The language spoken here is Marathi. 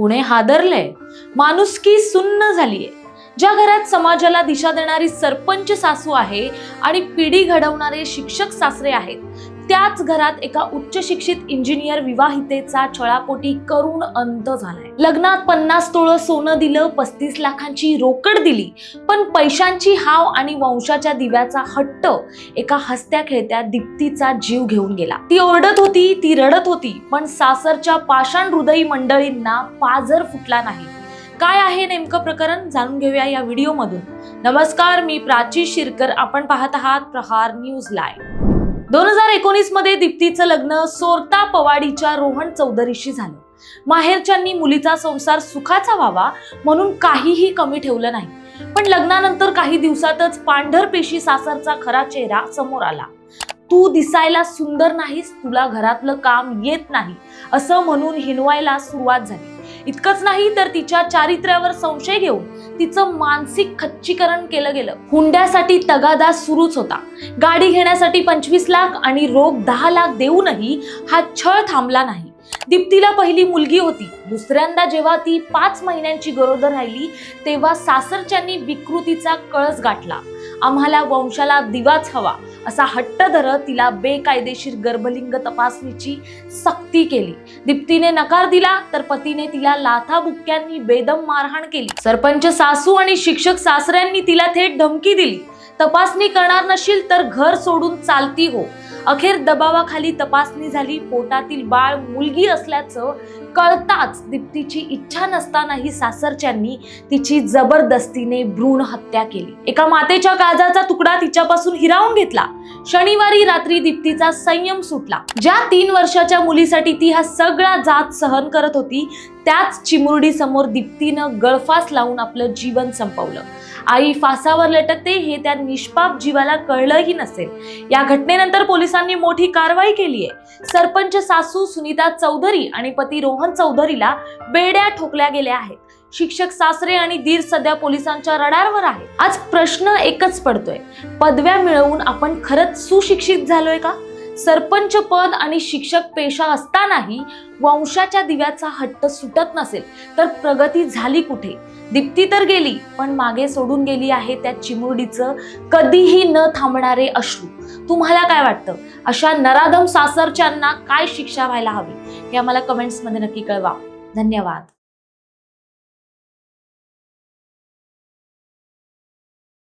पुणे हादरलंय, माणुसकी सुन्न झालीये। ज्या घरात समाजाला दिशा देणारी सरपंच सासू आहे आणि पिढी घडवणारे शिक्षक सासरे आहेत, त्याच घरात एका उच्च शिक्षित इंजिनियर विवाहितेचा छळापोटी करून अंत झालाय। लग्नात 50 तोळं सोनं दिलं, 35 लाखांची रोकड दिली, पण पैशांची हाव आणि वंशाच्या दिव्याचा हट्ट एका हसत्या खेळत्या दीप्तीचा जीव घेऊन गेला। ती ओरडत होती, ती रडत होती, पण सासरच्या पाषाण हृदयी मंडळींना पाझर फुटला नाही। काय आहे नेमकं प्रकरण, जाणून घेऊया या व्हिडिओ मधून। नमस्कार, मी प्राची शिरकर, आपण पाहत आहात प्रहार न्यूज लाईव्ह। 2019 मध्ये दीप्तीचं लग्न सोरता पवाडीच्या रोहन चौधरीशी झालं। माहेरच्यांनी मुलीचा संसार सुखाचा व्हावा म्हणून काहीही कमी ठेवलं नाही, पण लग्नानंतर काही दिवसातच पांढरपेशी सासरचा खरा चेहरा समोर आला। तू दिसायला सुंदर नाहीस, तुला घरातलं काम येत नाही, असं म्हणून हिणवायला सुरुवात झाली। इतकंच नाही तर तिच्या चारित्र्यावर संशय घेऊन तिचं मानसिक खच्चीकरण केलं गेलं। हुंड्यासाठी तगादा सुरूच होता। गाडी घेण्यासाठी 25 लाख आणि रोख 10 लाख देऊनही हा छळ थांबला नाही। दीप्तीला पहिली मुलगी होती। दुसऱ्यांदा जेव्हा ती 5 महिन्यांची गरोदर राहिली, तेव्हा सासरच्यांनी विकृतीचा कळस गाठला। आम्हाला वंशाला दिवाच हवा असा हट्ट धरत तिला बेकायदेशीर गर्भलिंग तपासणीची सक्ती केली। दीप्तीने नकार दिला तर पतीने तिला लाथाबुक्क्यांनी बेदम मारहाण केली। सरपंच सासू आणि शिक्षक सासऱ्यांनी तिला थेट धमकी दिली, तपासणी करणार नशील तर घर सोडून चालती हो। अखेर दबावाखाली तपासणी झाली। पोटातील बाळ मुलगी असल्याचं कळताच दीप्तीची इच्छा नसतानाही सासरच्यांनी तिची जबरदस्तीने भ्रूण हत्या केली। एका मातेच्या काळजाचा तुकडा तिच्यापासून हिरावून घेतला। शनिवारी रात्री दीप्तीचा संयम सुटला। ज्या 3 वर्षाच्या मुलीसाठी ती हा सगळा जाच सहन करत होती, त्याच चिमुरडी समोर दीप्तीनं गळफास लावून आपलं जीवन संपवलं। आई फासावर लटकते हे त्या निष्पाप जीवाला कळलंही नसेल। या घटनेनंतर पोलिसांनी मोठी कारवाई केली आहे। सरपंच सासू सुनीता चौधरी आणि पती रोहन चौधरीला बेड्या ठोकल्या गेल्या आहेत। शिक्षक सासरे आणि दीर सध्या पोलिसांच्या रडारवर आहे। आज प्रश्न एकच पडतोय, पदव्या मिळवून आपण खरंच सुशिक्षित झालोय का? सरपंच पद आणि शिक्षक पेशा असतानाही वंशाच्या दिव्याचा हट्ट सुटत नसेल तर प्रगती झाली कुठे? दीप्ती तर गेली, पण मागे सोडून गेली आहे त्या चिमुरडीचं कधीही न थांबणारे अश्रू। तुम्हाला काय वाटतं? अशा नराधम सासरच्यांना काय शिक्षा व्हायला हवी हे आम्हाला कमेंट्स मध्ये नक्की कळवा। धन्यवाद।